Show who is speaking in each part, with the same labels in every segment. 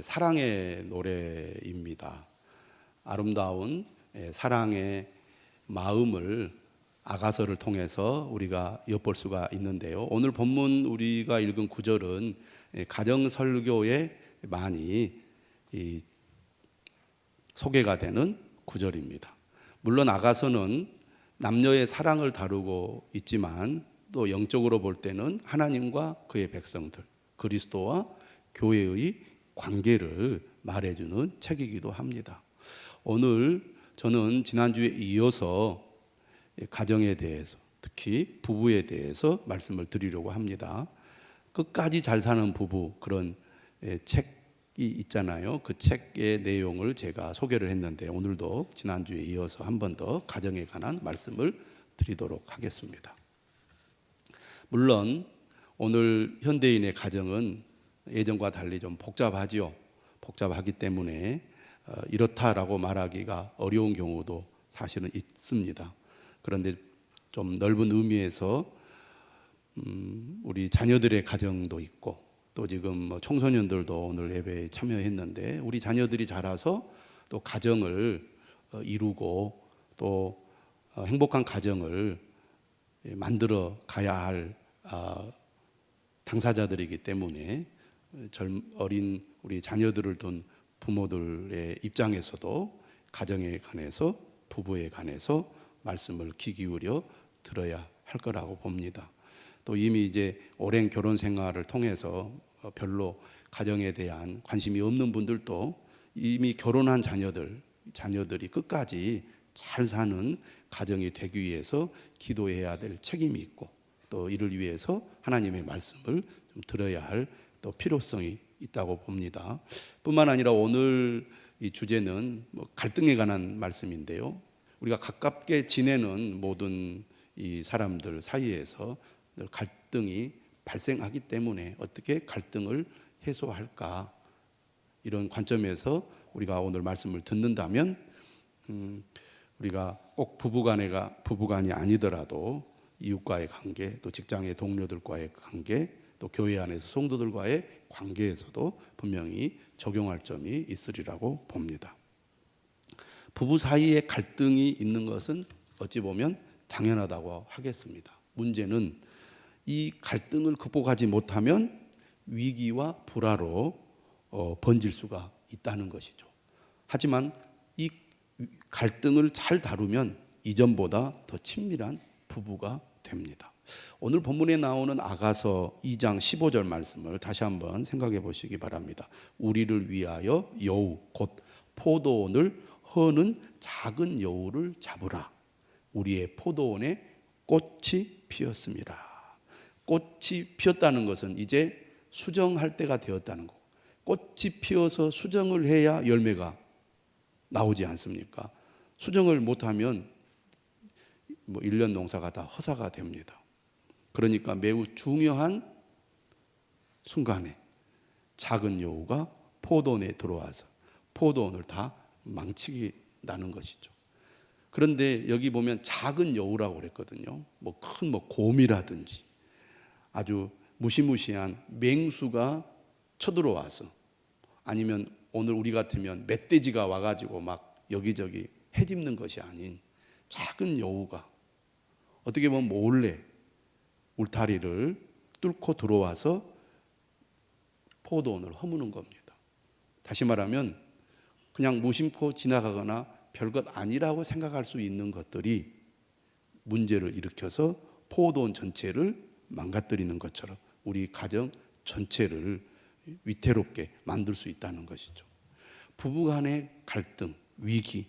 Speaker 1: 사랑의 노래입니다. 아름다운 사랑의 마음을 아가서를 통해서 우리가 엿볼 수가 있는데요. 오늘 본문 우리가 읽은 구절은 가정 설교에 많이 소개가 되는 구절입니다. 물론 아가서는 남녀의 사랑을 다루고 있지만 또 영적으로 볼 때는 하나님과 그의 백성들, 그리스도와 교회의 관계를 말해주는 책이기도 합니다. 오늘 저는 지난주에 이어서 가정에 대해서, 특히 부부에 대해서 말씀을 드리려고 합니다. 끝까지 잘 사는 부부, 그런 책이 있잖아요. 그 책의 내용을 제가 소개를 했는데 오늘도 지난주에 이어서 한 번 더 가정에 관한 말씀을 드리도록 하겠습니다. 물론 오늘 현대인의 가정은 예전과 달리 좀 복잡하지요. 복잡하기 때문에 이렇다라고 말하기가 어려운 경우도 사실은 있습니다. 그런데 좀 넓은 의미에서 우리 자녀들의 가정도 있고, 또 지금 청소년들도 오늘 예배에 참여했는데 우리 자녀들이 자라서 또 가정을 이루고 또 행복한 가정을 만들어 가야 할 당사자들이기 때문에 어린 우리 자녀들을 둔 부모들의 입장에서도 가정에 관해서, 부부에 관해서 말씀을 귀 기울여 들어야 할 거라고 봅니다. 또 이미 이제 오랜 결혼 생활을 통해서 별로 가정에 대한 관심이 없는 분들도 이미 결혼한 자녀들이 끝까지 잘 사는 가정이 되기 위해서 기도해야 될 책임이 있고, 또 이를 위해서 하나님의 말씀을 좀 들어야 할 또 필요성이 있다고 봅니다. 뿐만 아니라 오늘 이 주제는 갈등에 관한 말씀인데요. 우리가 가깝게 지내는 모든 이 사람들 사이에서 늘 갈등이 발생하기 때문에 어떻게 갈등을 해소할까, 이런 관점에서 우리가 오늘 말씀을 듣는다면 우리가 꼭 부부간이 아니더라도 이웃과의 관계, 또 직장의 동료들과의 관계, 또 교회 안에서 성도들과의 관계에서도 분명히 적용할 점이 있으리라고 봅니다. 부부 사이에 갈등이 있는 것은 어찌 보면 당연하다고 하겠습니다. 문제는 이 갈등을 극복하지 못하면 위기와 불화로 번질 수가 있다는 것이죠. 하지만 이 갈등을 잘 다루면 이전보다 더 친밀한 부부가 됩니다. 오늘 본문에 나오는 아가서 2장 15절 말씀을 다시 한번 생각해 보시기 바랍니다. 우리를 위하여 여우 곧 포도원을 허는 작은 여우를 잡으라. 우리의 포도원에 꽃이 피었습니다. 꽃이 피었다는 것은 이제 수정할 때가 되었다는 거. 꽃이 피어서 수정을 해야 열매가 나오지 않습니까? 수정을 못하면 1년 농사가 다 허사가 됩니다. 그러니까 매우 중요한 순간에 작은 여우가 포도원에 들어와서 포도원을 다 망치게 나는 것이죠. 그런데 여기 보면 작은 여우라고 그랬거든요. 큰 곰이라든지 아주 무시무시한 맹수가 쳐들어와서, 아니면 오늘 우리 같으면 멧돼지가 와가지고 막 여기저기 헤집는 것이 아닌 작은 여우가 어떻게 보면 몰래 울타리를 뚫고 들어와서 포도원을 허무는 겁니다. 다시 말하면 그냥 무심코 지나가거나 별것 아니라고 생각할 수 있는 것들이 문제를 일으켜서 포도원 전체를 망가뜨리는 것처럼 우리 가정 전체를 위태롭게 만들 수 있다는 것이죠. 부부간의 갈등, 위기,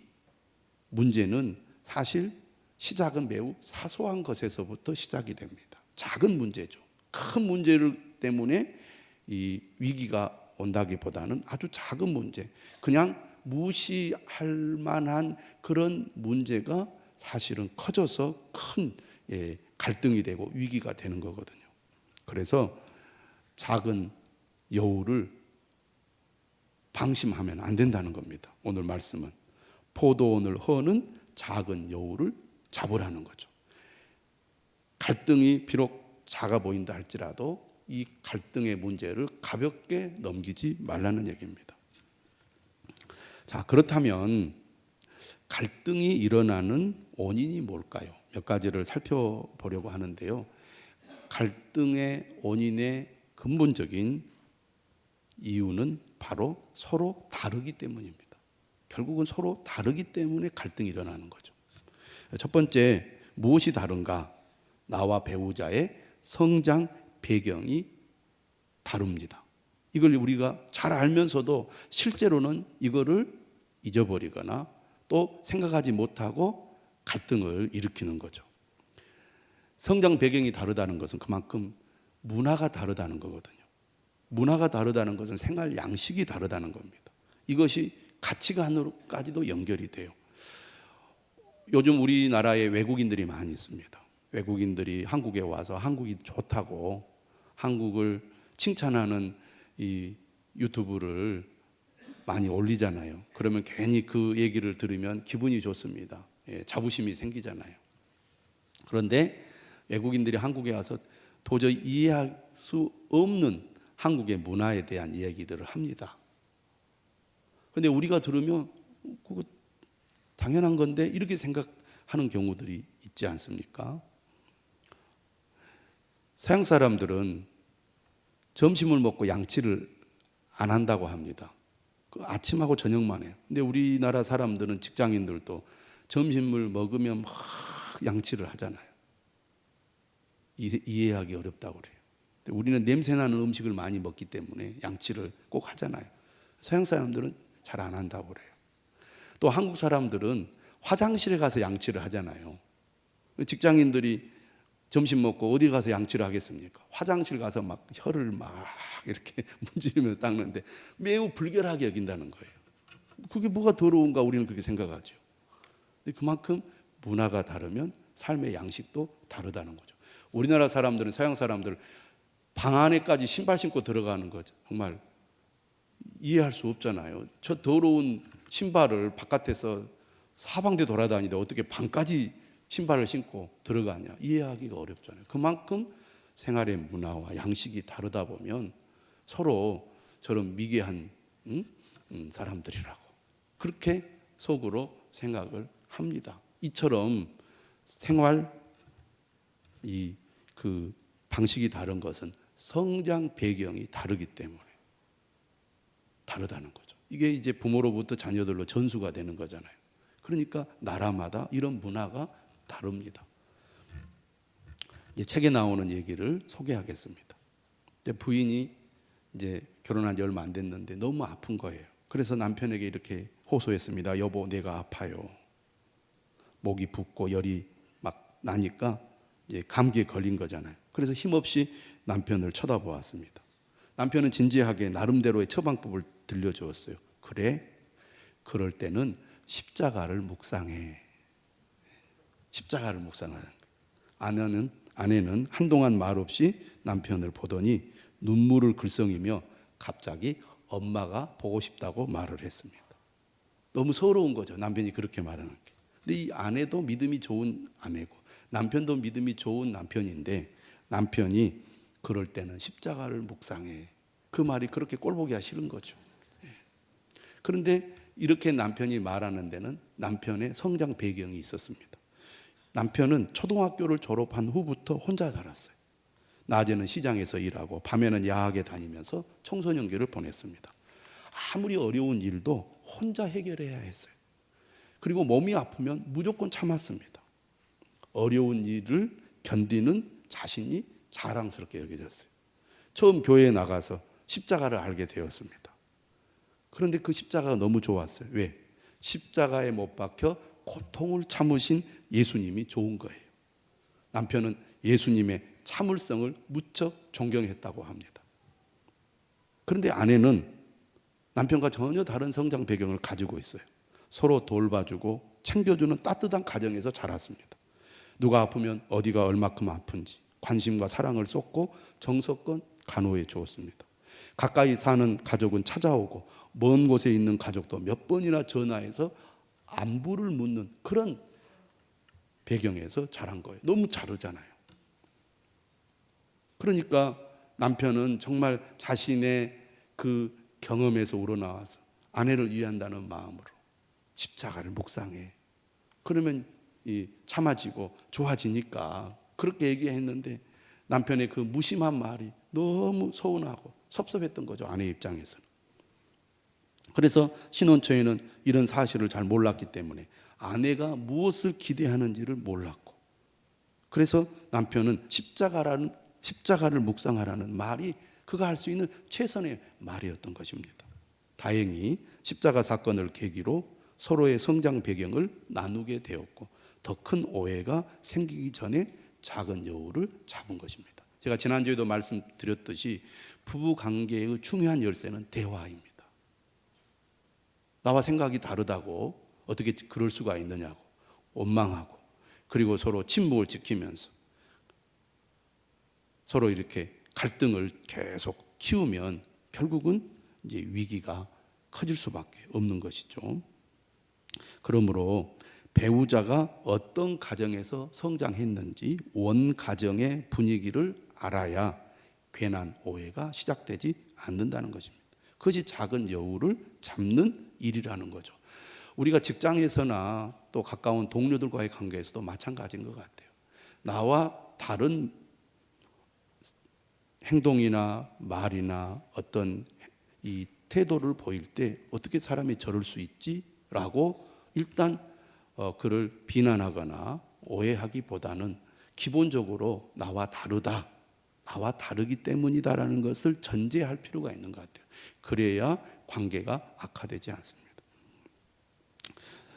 Speaker 1: 문제는 사실 시작은 매우 사소한 것에서부터 시작이 됩니다. 작은 문제죠. 큰 문제를 때문에 이 위기가 온다기보다는 아주 작은 문제, 그냥 무시할 만한 그런 문제가 사실은 커져서 큰 갈등이 되고 위기가 되는 거거든요. 그래서 작은 여우를 방심하면 안 된다는 겁니다. 오늘 말씀은 포도원을 허는 작은 여우를 잡으라는 거죠. 갈등이 비록 작아 보인다 할지라도 이 갈등의 문제를 가볍게 넘기지 말라는 얘기입니다. 자, 그렇다면 갈등이 일어나는 원인이 뭘까요? 몇 가지를 살펴보려고 하는데요. 갈등의 원인의 근본적인 이유는 바로 서로 다르기 때문입니다. 결국은 서로 다르기 때문에 갈등이 일어나는 거죠. 첫 번째, 무엇이 다른가? 나와 배우자의 성장 배경이 다릅니다. 이걸 우리가 잘 알면서도 실제로는 이거를 잊어버리거나 또 생각하지 못하고 갈등을 일으키는 거죠. 성장 배경이 다르다는 것은 그만큼 문화가 다르다는 거거든요. 문화가 다르다는 것은 생활 양식이 다르다는 겁니다. 이것이 가치관으로까지도 연결이 돼요. 요즘 우리나라에 외국인들이 많이 있습니다. 외국인들이 한국에 와서 한국이 좋다고 한국을 칭찬하는 이 유튜브를 많이 올리잖아요. 그러면 괜히 그 얘기를 들으면 기분이 좋습니다. 자부심이 생기잖아요. 그런데 외국인들이 한국에 와서 도저히 이해할 수 없는 한국의 문화에 대한 이야기들을 합니다. 그런데 우리가 들으면 그거 당연한 건데 이렇게 생각하는 경우들이 있지 않습니까? 서양 사람들은 점심을 먹고 양치를 안 한다고 합니다. 아침하고 저녁만 해요. 근데 우리나라 사람들은 직장인들도 점심을 먹으면 막 양치를 하잖아요. 이해하기 어렵다고 그래요. 우리는 냄새나는 음식을 많이 먹기 때문에 양치를 꼭 하잖아요. 서양 사람들은 잘 안 한다고 그래요. 또 한국 사람들은 화장실에 가서 양치를 하잖아요. 직장인들이 점심 먹고 어디 가서 양치를 하겠습니까? 화장실 가서 막 혀를 막 이렇게 문지르면서 닦는데 매우 불결하게 여긴다는 거예요. 그게 뭐가 더러운가 우리는 그렇게 생각하죠. 근데 그만큼 문화가 다르면 삶의 양식도 다르다는 거죠. 우리나라 사람들은 서양 사람들 방 안에까지 신발 신고 들어가는 거죠. 정말 이해할 수 없잖아요. 저 더러운 신발을 바깥에서 사방대 돌아다니는데 어떻게 방까지 신발을 신고 들어가냐. 이해하기가 어렵잖아요. 그만큼 생활의 문화와 양식이 다르다 보면 서로 저런 미개한 사람들이라고 그렇게 속으로 생각을 합니다. 이처럼 생활 그 방식이 다른 것은 성장 배경이 다르기 때문에 다르다는 거죠. 이게 이제 부모로부터 자녀들로 전수가 되는 거잖아요. 그러니까 나라마다 이런 문화가 다릅니다. 이제 책에 나오는 얘기를 소개하겠습니다. 부인이 이제 결혼한 지 얼마 안 됐는데 너무 아픈 거예요. 그래서 남편에게 이렇게 호소했습니다. 여보, 내가 아파요. 목이 붓고 열이 막 나니까 이제 감기에 걸린 거잖아요. 그래서 힘없이 남편을 쳐다보았습니다. 남편은 진지하게 나름대로의 처방법을 들려주었어요. 그래? 그럴 때는 십자가를 묵상해. 십자가를 묵상하는 거예요. 아내는 한동안 말없이 남편을 보더니 눈물을 글썽이며 갑자기 엄마가 보고 싶다고 말을 했습니다. 너무 서러운 거죠. 남편이 그렇게 말하는 게. 근데 이 아내도 믿음이 좋은 아내고 남편도 믿음이 좋은 남편인데 남편이 그럴 때는 십자가를 묵상해. 그 말이 그렇게 꼴보기가 싫은 거죠. 그런데 이렇게 남편이 말하는 데는 남편의 성장 배경이 있었습니다. 남편은 초등학교를 졸업한 후부터 혼자 살았어요. 낮에는 시장에서 일하고 밤에는 야학에 다니면서 청소년기를 보냈습니다. 아무리 어려운 일도 혼자 해결해야 했어요. 그리고 몸이 아프면 무조건 참았습니다. 어려운 일을 견디는 자신이 자랑스럽게 여겨졌어요. 처음 교회에 나가서 십자가를 알게 되었습니다. 그런데 그 십자가가 너무 좋았어요. 왜? 십자가에 못 박혀 고통을 참으신 예수님이 좋은 거예요. 남편은 예수님의 참을성을 무척 존경했다고 합니다. 그런데 아내는 남편과 전혀 다른 성장 배경을 가지고 있어요. 서로 돌봐주고 챙겨주는 따뜻한 가정에서 자랐습니다. 누가 아프면 어디가 얼마큼 아픈지 관심과 사랑을 쏟고 정성껏 간호해 주었습니다. 가까이 사는 가족은 찾아오고 먼 곳에 있는 가족도 몇 번이나 전화해서 안부를 묻는 그런 배경에서 자란 거예요. 너무 다르잖아요. 그러니까 남편은 정말 자신의 그 경험에서 우러나와서 아내를 위한다는 마음으로 십자가를 묵상해. 그러면 참아지고 좋아지니까 그렇게 얘기했는데 남편의 그 무심한 말이 너무 서운하고 섭섭했던 거죠, 아내 입장에서는. 그래서 신혼 초에는 이런 사실을 잘 몰랐기 때문에 아내가 무엇을 기대하는지를 몰랐고, 그래서 남편은 십자가를 묵상하라는 말이 그가 할 수 있는 최선의 말이었던 것입니다. 다행히 십자가 사건을 계기로 서로의 성장 배경을 나누게 되었고 더 큰 오해가 생기기 전에 작은 여우를 잡은 것입니다. 제가 지난주에도 말씀드렸듯이 부부 관계의 중요한 열쇠는 대화입니다. 나와 생각이 다르다고 어떻게 그럴 수가 있느냐고 원망하고, 그리고 서로 침묵을 지키면서 서로 이렇게 갈등을 계속 키우면 결국은 이제 위기가 커질 수밖에 없는 것이죠. 그러므로 배우자가 어떤 가정에서 성장했는지 원 가정의 분위기를 알아야 괜한 오해가 시작되지 않는다는 것입니다. 그것이 작은 여우를 잡는 일이라는 거죠. 우리가 직장에서나 또 가까운 동료들과의 관계에서도 마찬가지인 것 같아요. 나와 다른 행동이나 말이나 어떤 이 태도를 보일 때 어떻게 사람이 저럴 수 있지? 라고 일단 그를 비난하거나 오해하기보다는 기본적으로 나와 다르다, 나와 다르기 때문이다라는 것을 전제할 필요가 있는 것 같아요. 그래야 관계가 악화되지 않습니다.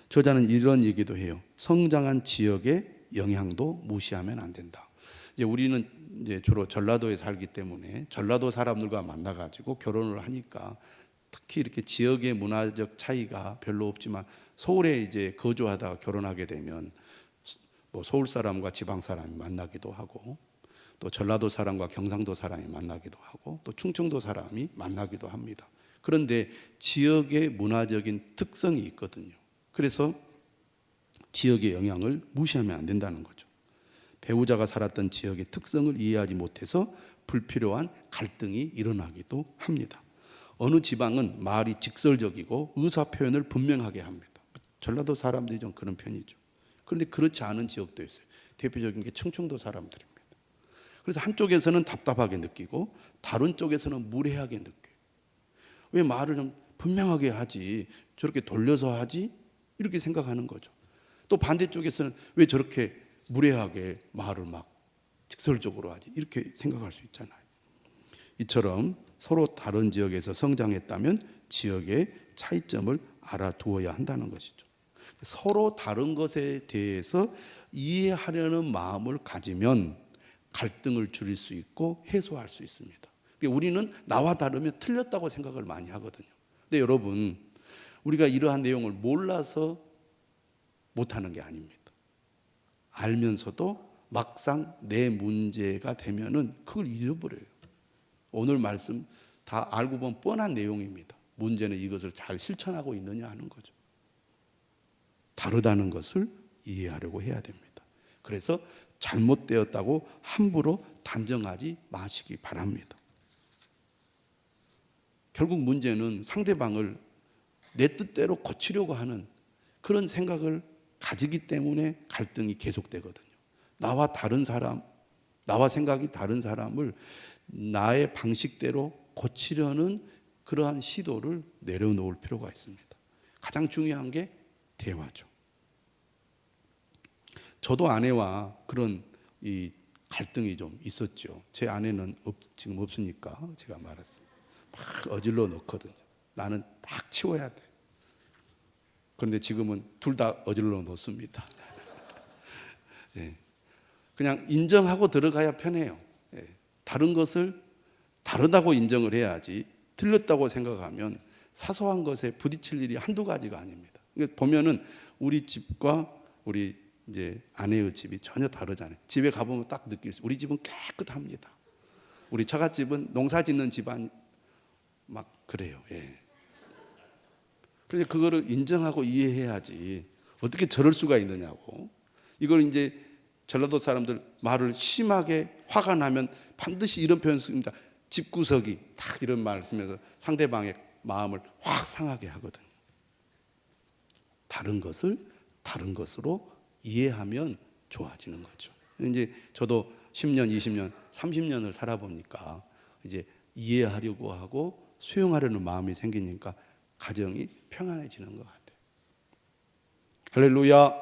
Speaker 1: 저자는 이런 얘기도 해요. 성장한 지역의 영향도 무시하면 안 된다. 이제 우리는 이제 주로 전라도에 살기 때문에 전라도 사람들과 만나가지고 결혼을 하니까 특히 이렇게 지역의 문화적 차이가 별로 없지만 서울에 이제 거주하다가 결혼하게 되면 뭐 서울 사람과 지방 사람이 만나기도 하고 또 전라도 사람과 경상도 사람이 만나기도 하고 또 충청도 사람이 만나기도 합니다. 그런데 지역의 문화적인 특성이 있거든요. 그래서 지역의 영향을 무시하면 안 된다는 거죠. 배우자가 살았던 지역의 특성을 이해하지 못해서 불필요한 갈등이 일어나기도 합니다. 어느 지방은 말이 직설적이고 의사 표현을 분명하게 합니다. 전라도 사람들이 좀 그런 편이죠. 그런데 그렇지 않은 지역도 있어요. 대표적인 게 충청도 사람들입니다. 그래서 한쪽에서는 답답하게 느끼고 다른 쪽에서는 무례하게 느껴요. 왜 말을 좀 분명하게 하지 저렇게 돌려서 하지? 이렇게 생각하는 거죠. 또 반대쪽에서는 왜 저렇게 무례하게 말을 막 직설적으로 하지? 이렇게 생각할 수 있잖아요. 이처럼 서로 다른 지역에서 성장했다면 지역의 차이점을 알아두어야 한다는 것이죠. 서로 다른 것에 대해서 이해하려는 마음을 가지면 갈등을 줄일 수 있고 해소할 수 있습니다. 우리는 나와 다르면 틀렸다고 생각을 많이 하거든요. 근데 여러분, 우리가 이러한 내용을 몰라서 못하는 게 아닙니다. 알면서도 막상 내 문제가 되면은 그걸 잊어버려요. 오늘 말씀 다 알고 보면 뻔한 내용입니다. 문제는 이것을 잘 실천하고 있느냐 하는 거죠. 다르다는 것을 이해하려고 해야 됩니다. 그래서 잘못되었다고 함부로 단정하지 마시기 바랍니다. 결국 문제는 상대방을 내 뜻대로 고치려고 하는 그런 생각을 가지기 때문에 갈등이 계속되거든요. 나와 다른 사람, 나와 생각이 다른 사람을 나의 방식대로 고치려는 그러한 시도를 내려놓을 필요가 있습니다. 가장 중요한 게 대화죠. 저도 아내와 그런 이 갈등이 좀 있었죠. 제 아내는 지금 없으니까 제가 말했습니다. 막 어질러 넣거든요. 나는 딱 치워야 돼. 그런데 지금은 둘 다 어질러 놓습니다. 예. 그냥 인정하고 들어가야 편해요. 예. 다른 것을 다르다고 인정을 해야지 틀렸다고 생각하면 사소한 것에 부딪힐 일이 한두 가지가 아닙니다. 보면은 우리 집과 우리 이제 아내의 집이 전혀 다르잖아요. 집에 가보면 딱 느낄 수 있어요. 우리 집은 깨끗합니다. 우리 처갓집은 농사 짓는 집안 막 그래요. 예. 그런데 그거를 인정하고 이해해야지 어떻게 저럴 수가 있느냐고. 이걸 이제 전라도 사람들 말을 심하게 화가 나면 반드시 이런 표현을 씁니다. 집구석이 딱 이런 말을 쓰면서 상대방의 마음을 확 상하게 하거든요. 다른 것을 다른 것으로 이해하면 좋아지는 거죠. 이제 저도 10년, 20년, 30년을 살아보니까 이제 이해하려고 하고 수용하려는 마음이 생기니까 가정이 평안해지는 것 같아요. 할렐루야.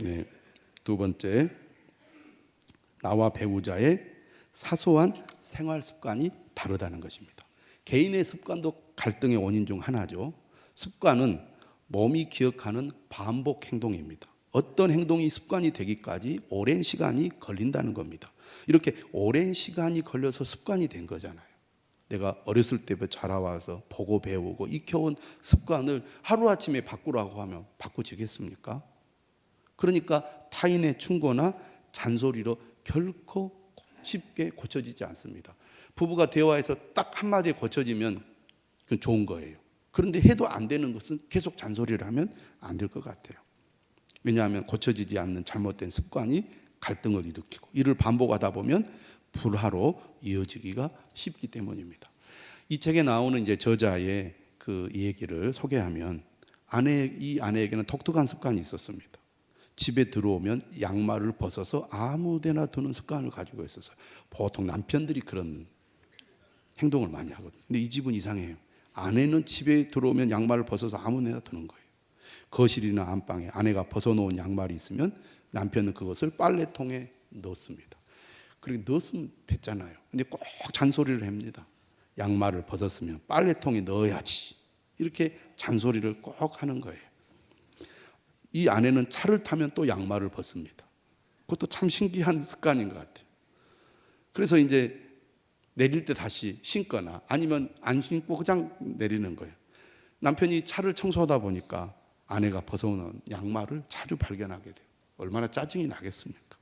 Speaker 1: 네. 두 번째, 나와 배우자의 사소한 생활 습관이 다르다는 것입니다. 개인의 습관도 갈등의 원인 중 하나죠. 습관은 몸이 기억하는 반복 행동입니다. 어떤 행동이 습관이 되기까지 오랜 시간이 걸린다는 겁니다. 이렇게 오랜 시간이 걸려서 습관이 된 거잖아요. 내가 어렸을 때부터 자라와서 보고 배우고 익혀온 습관을 하루아침에 바꾸라고 하면 바꾸지겠습니까? 그러니까 타인의 충고나 잔소리로 결코 쉽게 고쳐지지 않습니다. 부부가 대화해서 딱 한마디에 고쳐지면 그건 좋은 거예요. 그런데 해도 안 되는 것은 계속 잔소리를 하면 안 될 것 같아요. 왜냐하면 고쳐지지 않는 잘못된 습관이 갈등을 일으키고 이를 반복하다 보면 불화로 이어지기가 쉽기 때문입니다. 이 책에 나오는 이제 저자의 그 얘기를 소개하면 이 아내에게는 독특한 습관이 있었습니다. 집에 들어오면 양말을 벗어서 아무데나 두는 습관을 가지고 있었어요. 보통 남편들이 그런 행동을 많이 하거든요. 근데 이 집은 이상해요. 아내는 집에 들어오면 양말을 벗어서 아무데나 두는 거예요. 거실이나 안방에 아내가 벗어놓은 양말이 있으면 남편은 그것을 빨래통에 넣습니다. 그리고 넣었으면 됐잖아요. 근데 꼭 잔소리를 합니다. 양말을 벗었으면 빨래통에 넣어야지. 이렇게 잔소리를 꼭 하는 거예요. 이 아내는 차를 타면 또 양말을 벗습니다. 그것도 참 신기한 습관인 것 같아요. 그래서 이제 내릴 때 다시 신거나 아니면 안 신고 그냥 내리는 거예요. 남편이 차를 청소하다 보니까 아내가 벗어놓은 양말을 자주 발견하게 돼요. 얼마나 짜증이 나겠습니까?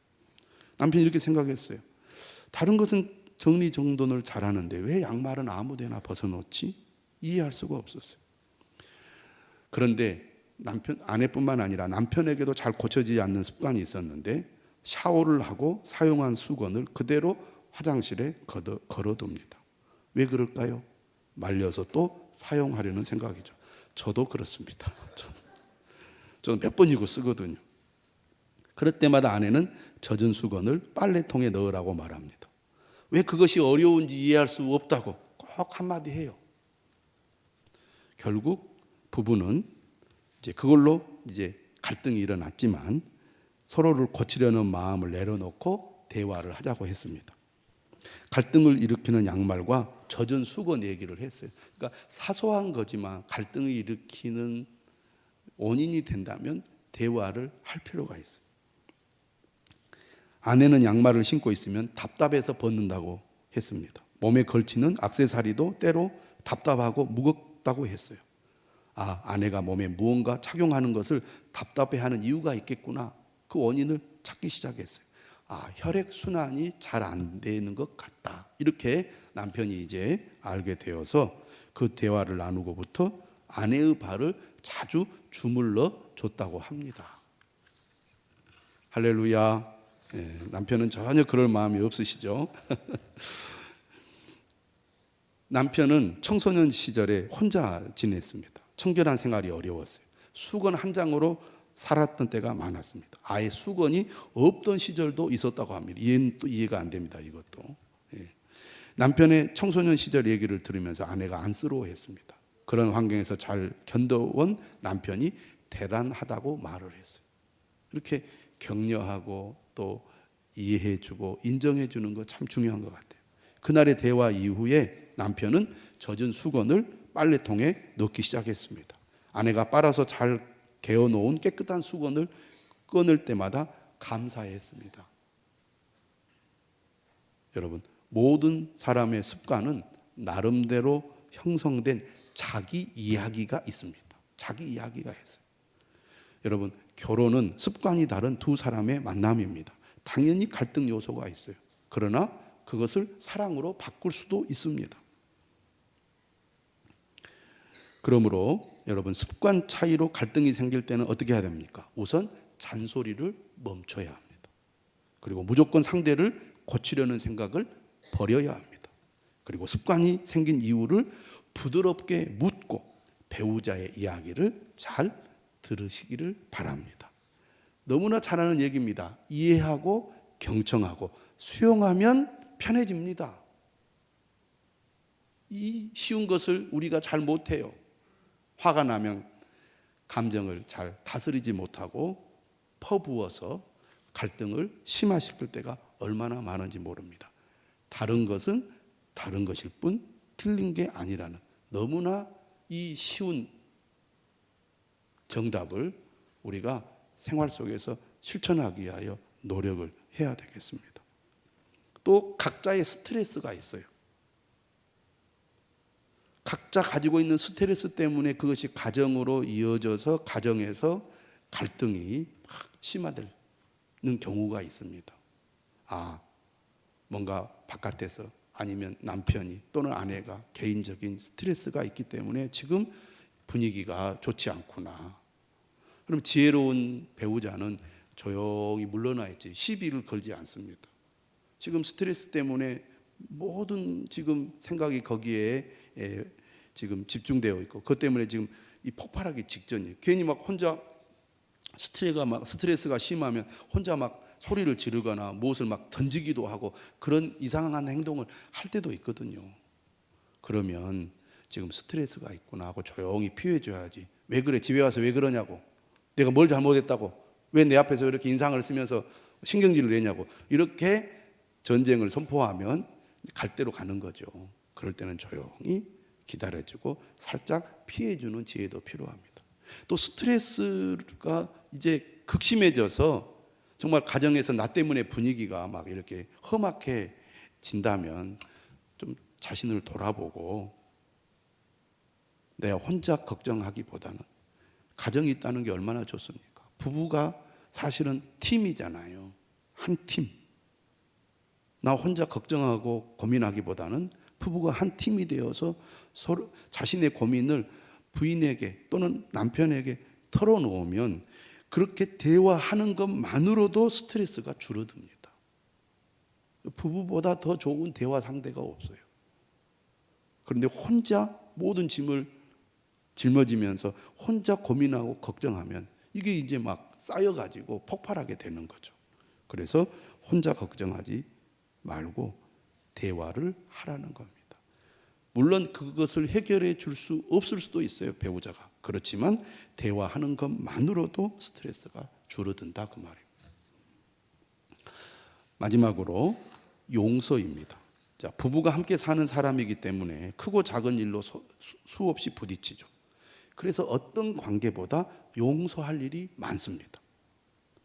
Speaker 1: 남편이 이렇게 생각했어요. 다른 것은 정리정돈을 잘하는데 왜 양말은 아무데나 벗어놓지? 이해할 수가 없었어요. 그런데 아내뿐만 아니라 남편에게도 잘 고쳐지지 않는 습관이 있었는데 샤워를 하고 사용한 수건을 그대로 화장실에 걸어둡니다. 왜 그럴까요? 말려서 또 사용하려는 생각이죠. 저도 그렇습니다. 저는 몇 번이고 쓰거든요. 그럴 때마다 아내는 젖은 수건을 빨래통에 넣으라고 말합니다. 왜 그것이 어려운지 이해할 수 없다고 꼭 한마디 해요. 결국 부부는 이제 그걸로 이제 갈등이 일어났지만 서로를 고치려는 마음을 내려놓고 대화를 하자고 했습니다. 갈등을 일으키는 양말과 젖은 수건 얘기를 했어요. 그러니까 사소한 거지만 갈등을 일으키는 원인이 된다면 대화를 할 필요가 있어요. 아내는 양말을 신고 있으면 답답해서 벗는다고 했습니다. 몸에 걸치는 액세서리도 때로 답답하고 무겁다고 했어요. 아내가 몸에 무언가 착용하는 것을 답답해하는 이유가 있겠구나. 그 원인을 찾기 시작했어요. 혈액순환이 잘 안 되는 것 같다. 이렇게 남편이 이제 알게 되어서 그 대화를 나누고부터 아내의 발을 자주 주물러 줬다고 합니다. 할렐루야. 남편은 전혀 그럴 마음이 없으시죠? 남편은 청소년 시절에 혼자 지냈습니다. 청결한 생활이 어려웠어요. 수건 한 장으로 살았던 때가 많았습니다. 아예 수건이 없던 시절도 있었다고 합니다. 이해는 또 이해가 안 됩니다. 이것도. 남편의 청소년 시절 얘기를 들으면서 아내가 안쓰러워했습니다. 그런 환경에서 잘 견뎌온 남편이 대단하다고 말을 했어요. 이렇게 격려하고 또 이해해주고 인정해주는 거 참 중요한 것 같아요. 그날의 대화 이후에 남편은 젖은 수건을 빨래통에 넣기 시작했습니다. 아내가 빨아서 잘 개어놓은 깨끗한 수건을 꺼낼 때마다 감사했습니다. 여러분, 모든 사람의 습관은 나름대로 형성된 자기 이야기가 있습니다. 자기 이야기가 있어요. 여러분, 결혼은 습관이 다른 두 사람의 만남입니다. 당연히 갈등 요소가 있어요. 그러나 그것을 사랑으로 바꿀 수도 있습니다. 그러므로 여러분, 습관 차이로 갈등이 생길 때는 어떻게 해야 됩니까? 우선 잔소리를 멈춰야 합니다. 그리고 무조건 상대를 고치려는 생각을 버려야 합니다. 그리고 습관이 생긴 이유를 부드럽게 묻고 배우자의 이야기를 잘 들으시기를 바랍니다. 너무나 잘 아는 얘기입니다. 이해하고 경청하고 수용하면 편해집니다. 이 쉬운 것을 우리가 잘 못해요. 화가 나면 감정을 잘 다스리지 못하고 퍼부어서 갈등을 심화시킬 때가 얼마나 많은지 모릅니다. 다른 것은 다른 것일 뿐 틀린 게 아니라는 너무나 이 쉬운 정답을 우리가 생활 속에서 실천하기 위하여 노력을 해야 되겠습니다. 또 각자의 스트레스가 있어요. 각자 가지고 있는 스트레스 때문에 그것이 가정으로 이어져서 가정에서 갈등이 막 심화되는 경우가 있습니다. 뭔가 바깥에서 아니면 남편이 또는 아내가 개인적인 스트레스가 있기 때문에 지금 분위기가 좋지 않구나. 그럼 지혜로운 배우자는 조용히 물러나 있지 시비를 걸지 않습니다. 지금 스트레스 때문에 모든 지금 생각이 거기에 지금 집중되어 있고 그것 때문에 지금 이 폭발하기 직전이에요. 괜히 막 혼자 스트레스가 심하면 혼자 막 소리를 지르거나 무엇을 막 던지기도 하고 그런 이상한 행동을 할 때도 있거든요. 그러면 지금 스트레스가 있구나 하고 조용히 피해 줘야지. 왜 그래? 집에 와서 왜 그러냐고. 내가 뭘 잘못했다고. 왜 내 앞에서 이렇게 인상을 쓰면서 신경질을 내냐고. 이렇게 전쟁을 선포하면 갈 대로 가는 거죠. 그럴 때는 조용히 기다려주고 살짝 피해주는 지혜도 필요합니다. 또 스트레스가 이제 극심해져서 정말 가정에서 나 때문에 분위기가 막 이렇게 험악해진다면 좀 자신을 돌아보고 내가 혼자 걱정하기보다는 가정이 있다는 게 얼마나 좋습니까? 부부가 사실은 팀이잖아요. 한 팀. 나 혼자 걱정하고 고민하기보다는 부부가 한 팀이 되어서 서로 자신의 고민을 부인에게 또는 남편에게 털어놓으면 그렇게 대화하는 것만으로도 스트레스가 줄어듭니다. 부부보다 더 좋은 대화 상대가 없어요. 그런데 혼자 모든 짐을 짊어지면서 혼자 고민하고 걱정하면 이게 이제 막 쌓여가지고 폭발하게 되는 거죠. 그래서 혼자 걱정하지 말고 대화를 하라는 겁니다. 물론 그것을 해결해 줄 수 없을 수도 있어요, 배우자가. 그렇지만 대화하는 것만으로도 스트레스가 줄어든다 그 말입니다. 마지막으로 용서입니다. 자, 부부가 함께 사는 사람이기 때문에 크고 작은 일로 수없이 부딪히죠. 그래서 어떤 관계보다 용서할 일이 많습니다.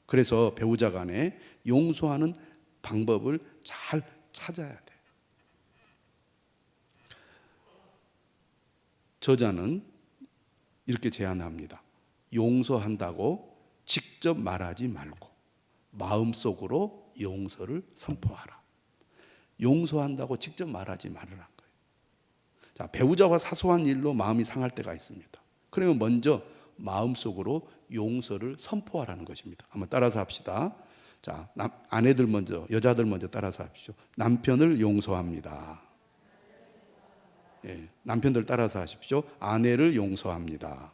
Speaker 1: 그래서 배우자 간에 용서하는 방법을 잘 찾아야 돼요. 저자는 이렇게 제안합니다. 용서한다고 직접 말하지 말고 마음속으로 용서를 선포하라. 용서한다고 직접 말하지 말으라는 거예요. 자, 배우자와 사소한 일로 마음이 상할 때가 있습니다. 그러면 먼저 마음속으로 용서를 선포하라는 것입니다. 한번 따라서 합시다. 자, 아내들 먼저, 여자들 먼저 따라서 합시죠. 남편을 용서합니다. 예, 남편들 따라서 하십시오. 아내를 용서합니다.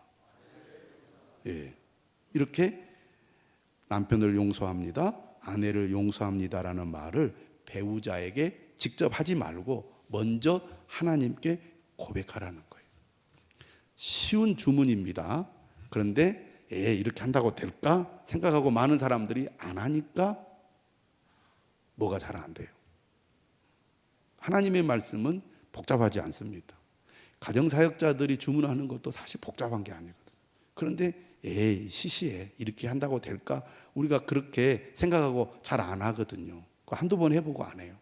Speaker 1: 예, 이렇게 남편을 용서합니다. 아내를 용서합니다라는 말을 배우자에게 직접 하지 말고 먼저 하나님께 고백하라는 거예요. 쉬운 주문입니다. 그런데 이렇게 한다고 될까 생각하고 많은 사람들이 안 하니까 뭐가 잘 안 돼요. 하나님의 말씀은 복잡하지 않습니다. 가정사역자들이 주문하는 것도 사실 복잡한 게 아니거든요. 그런데 시시해 이렇게 한다고 될까? 우리가 그렇게 생각하고 잘 안 하거든요. 한두 번 해보고 안 해요.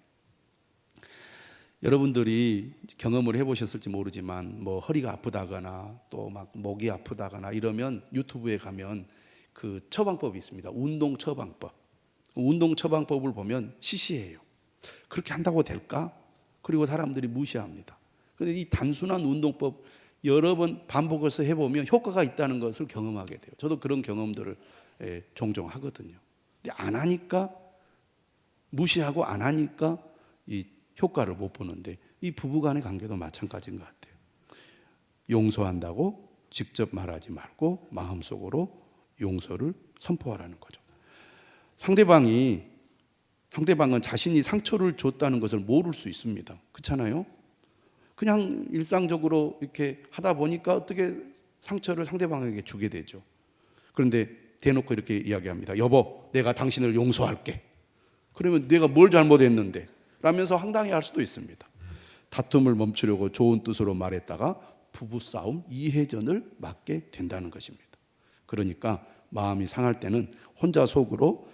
Speaker 1: 여러분들이 경험을 해보셨을지 모르지만 뭐 허리가 아프다거나 또 막 목이 아프다거나 이러면 유튜브에 가면 그 처방법이 있습니다. 운동 처방법. 운동 처방법을 보면 시시해요. 그렇게 한다고 될까? 그리고 사람들이 무시합니다. 그런데 이 단순한 운동법 여러 번 반복해서 해보면 효과가 있다는 것을 경험하게 돼요. 저도 그런 경험들을 종종 하거든요. 근데 안 하니까 무시하고 안 하니까 이 효과를 못 보는데 이 부부간의 관계도 마찬가지인 것 같아요. 용서한다고 직접 말하지 말고 마음속으로 용서를 선포하라는 거죠. 상대방은 자신이 상처를 줬다는 것을 모를 수 있습니다. 그렇잖아요? 그냥 일상적으로 이렇게 하다 보니까 어떻게 상처를 상대방에게 주게 되죠. 그런데 대놓고 이렇게 이야기합니다. 여보, 내가 당신을 용서할게. 그러면 내가 뭘 잘못했는데? 라면서 황당해할 수도 있습니다. 다툼을 멈추려고 좋은 뜻으로 말했다가 부부싸움, 이해전을 맞게 된다는 것입니다. 그러니까 마음이 상할 때는 혼자 속으로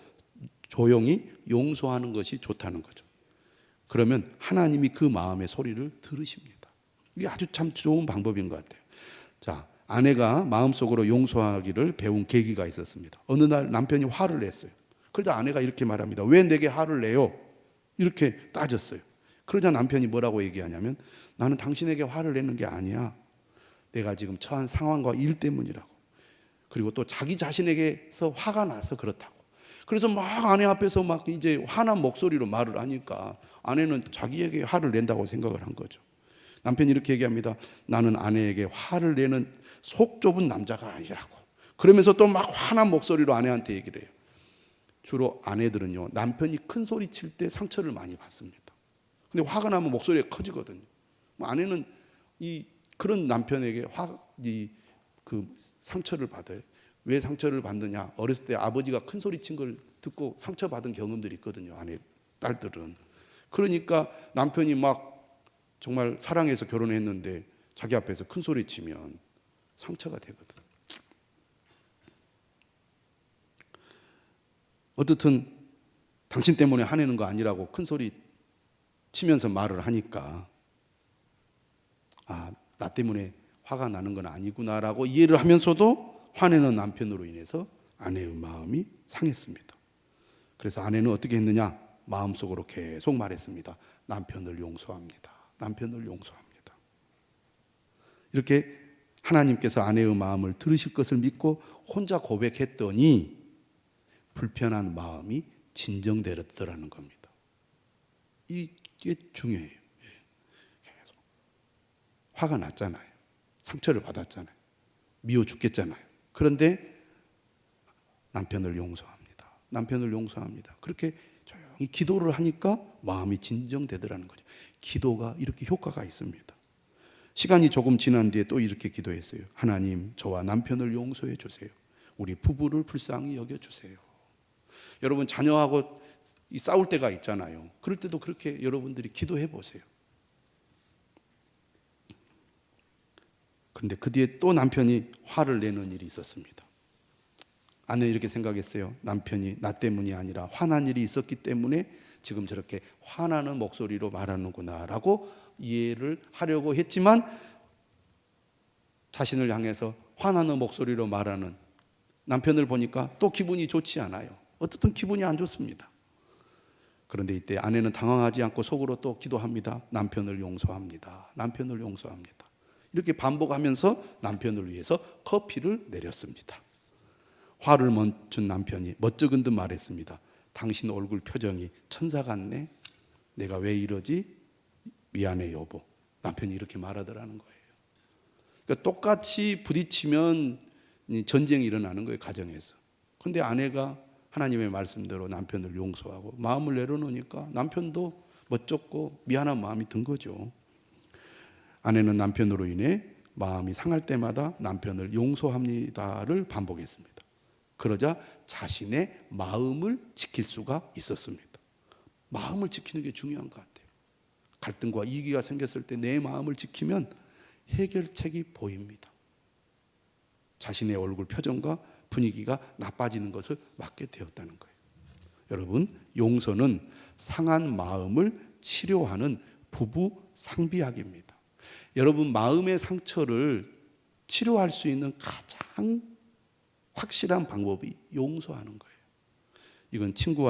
Speaker 1: 조용히 용서하는 것이 좋다는 거죠. 그러면 하나님이 그 마음의 소리를 들으십니다. 이게 아주 참 좋은 방법인 것 같아요. 자, 아내가 마음속으로 용서하기를 배운 계기가 있었습니다. 어느 날 남편이 화를 냈어요. 그러자 아내가 이렇게 말합니다. 왜 내게 화를 내요? 이렇게 따졌어요. 그러자 남편이 뭐라고 얘기하냐면, 나는 당신에게 화를 내는 게 아니야. 내가 지금 처한 상황과 일 때문이라고. 그리고 또 자기 자신에게서 화가 나서 그렇다고. 그래서 막 아내 앞에서 막 이제 화난 목소리로 말을 하니까 아내는 자기에게 화를 낸다고 생각을 한 거죠. 남편이 이렇게 얘기합니다. 나는 아내에게 화를 내는 속 좁은 남자가 아니라고. 그러면서 또 막 화난 목소리로 아내한테 얘기를 해요. 주로 아내들은요, 남편이 큰 소리 칠 때 상처를 많이 받습니다. 근데 화가 나면 목소리가 커지거든요. 아내는 그런 남편에게 그 상처를 받아요. 왜 상처를 받느냐? 어렸을 때 아버지가 큰 소리 친 걸 듣고 상처받은 경험들이 있거든요. 아내 딸들은. 그러니까 남편이 막 정말 사랑해서 결혼했는데 자기 앞에서 큰 소리 치면 상처가 되거든. 어떻든 당신 때문에 화내는 거 아니라고 큰 소리 치면서 말을 하니까, 나 때문에 화가 나는 건 아니구나라고 이해를 하면서도 화내는 남편으로 인해서 아내의 마음이 상했습니다. 그래서 아내는 어떻게 했느냐? 마음속으로 계속 말했습니다. 남편을 용서합니다. 남편을 용서합니다. 이렇게 하나님께서 아내의 마음을 들으실 것을 믿고 혼자 고백했더니 불편한 마음이 진정되었더라는 겁니다. 이게 중요해요. 계속 화가 났잖아요. 상처를 받았잖아요. 미워 죽겠잖아요. 그런데 남편을 용서합니다. 남편을 용서합니다. 그렇게 조용히 기도를 하니까 마음이 진정되더라는 거죠. 기도가 이렇게 효과가 있습니다. 시간이 조금 지난 뒤에 또 이렇게 기도했어요. 하나님, 저와 남편을 용서해 주세요. 우리 부부를 불쌍히 여겨 주세요. 여러분, 자녀하고 싸울 때가 있잖아요. 그럴 때도 그렇게 여러분들이 기도해 보세요. 그런데 그 뒤에 또 남편이 화를 내는 일이 있었습니다. 아내는 이렇게 생각했어요. 남편이 나 때문이 아니라 화난 일이 있었기 때문에 지금 저렇게 화나는 목소리로 말하는구나 라고 이해를 하려고 했지만, 자신을 향해서 화나는 목소리로 말하는 남편을 보니까 또 기분이 좋지 않아요. 어떻든 기분이 안 좋습니다. 그런데 이때 아내는 당황하지 않고 속으로 또 기도합니다. 남편을 용서합니다. 남편을 용서합니다. 이렇게 반복하면서 남편을 위해서 커피를 내렸습니다. 화를 멈춘 남편이 멋쩍은 듯 말했습니다. 당신 얼굴 표정이 천사 같네. 내가 왜 이러지? 미안해 여보. 남편이 이렇게 말하더라는 거예요. 그러니까 똑같이 부딪히면 전쟁이 일어나는 거예요, 가정에서. 그런데 아내가 하나님의 말씀대로 남편을 용서하고 마음을 내려놓으니까 남편도 멋쩍고 미안한 마음이 든 거죠. 아내는 남편으로 인해 마음이 상할 때마다 남편을 용서합니다를 반복했습니다. 그러자 자신의 마음을 지킬 수가 있었습니다. 마음을 지키는 게 중요한 것 같아요. 갈등과 이기가 생겼을 때 내 마음을 지키면 해결책이 보입니다. 자신의 얼굴 표정과 분위기가 나빠지는 것을 막게 되었다는 거예요. 여러분, 용서는 상한 마음을 치료하는 부부 상비약입니다. 여러분, 마음의 상처를 치료할 수 있는 가장 확실한 방법이 용서하는 거예요. 이건 친구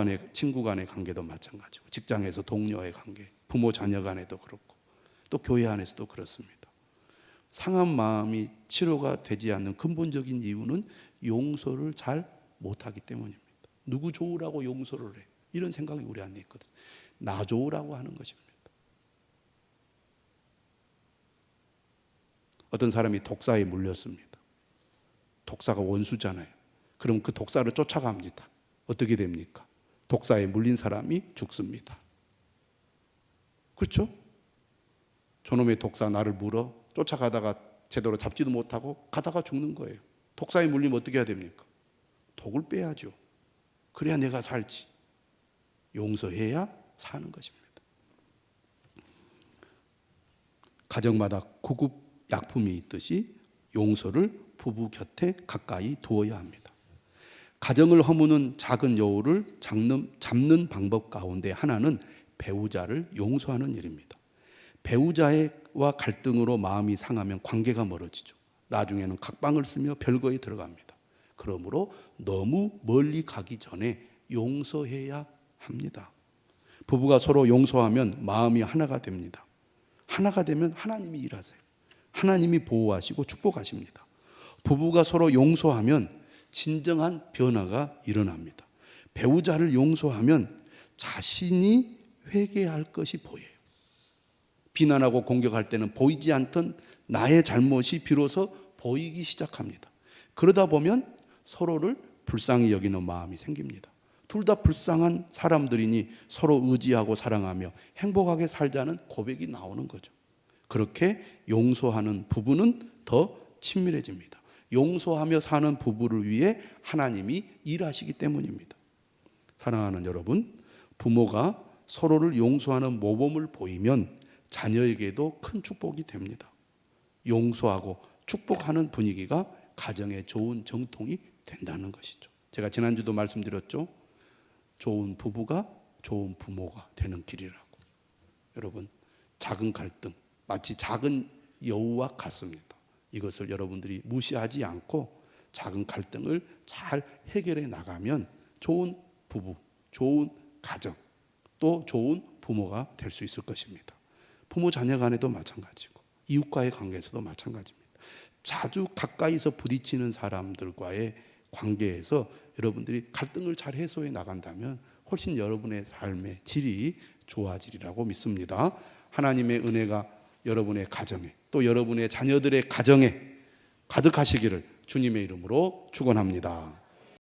Speaker 1: 간의 관계도 마찬가지고, 직장에서 동료의 관계, 부모 자녀 간에도 그렇고, 또 교회 안에서도 그렇습니다. 상한 마음이 치료가 되지 않는 근본적인 이유는 용서를 잘 못하기 때문입니다. 누구 좋으라고 용서를 해? 이런 생각이 우리 안에 있거든요. 나 좋으라고 하는 것입니다. 어떤 사람이 독사에 물렸습니다. 독사가 원수잖아요. 그럼 그 독사를 쫓아갑니다. 어떻게 됩니까? 독사에 물린 사람이 죽습니다. 그렇죠? 저놈의 독사 나를 물어 쫓아가다가 제대로 잡지도 못하고 가다가 죽는 거예요. 독사에 물리면 어떻게 해야 됩니까? 독을 빼야죠. 그래야 내가 살지. 용서해야 사는 것입니다. 가정마다 구급 약품이 있듯이 용서를 부부 곁에 가까이 두어야 합니다. 가정을 허무는 작은 여우를 잡는 방법 가운데 하나는 배우자를 용서하는 일입니다. 배우자와 갈등으로 마음이 상하면 관계가 멀어지죠. 나중에는 각방을 쓰며 별거에 들어갑니다. 그러므로 너무 멀리 가기 전에 용서해야 합니다. 부부가 서로 용서하면 마음이 하나가 됩니다. 하나가 되면 하나님이 일하세요. 하나님이 보호하시고 축복하십니다. 부부가 서로 용서하면 진정한 변화가 일어납니다. 배우자를 용서하면 자신이 회개할 것이 보여요. 비난하고 공격할 때는 보이지 않던 나의 잘못이 비로소 보이기 시작합니다. 그러다 보면 서로를 불쌍히 여기는 마음이 생깁니다. 둘 다 불쌍한 사람들이니 서로 의지하고 사랑하며 행복하게 살자는 고백이 나오는 거죠. 그렇게 용서하는 부부는 더 친밀해집니다. 용서하며 사는 부부를 위해 하나님이 일하시기 때문입니다. 사랑하는 여러분, 부모가 서로를 용서하는 모범을 보이면 자녀에게도 큰 축복이 됩니다. 용서하고 축복하는 분위기가 가정의 좋은 정통이 된다는 것이죠. 제가 지난주도 말씀드렸죠. 좋은 부부가 좋은 부모가 되는 길이라고. 여러분, 작은 갈등, 마치 작은 여우와 같습니다. 이것을 여러분들이 무시하지 않고 작은 갈등을 잘 해결해 나가면 좋은 부부, 좋은 가정, 또 좋은 부모가 될 수 있을 것입니다. 부모 자녀 간에도 마찬가지고 이웃과의 관계에서도 마찬가지입니다. 자주 가까이서 부딪히는 사람들과의 관계에서 여러분들이 갈등을 잘 해소해 나간다면 훨씬 여러분의 삶의 질이 좋아지리라고 믿습니다. 하나님의 은혜가 여러분의 가정에 또 여러분의 자녀들의 가정에 가득하시기를 주님의 이름으로 축원합니다.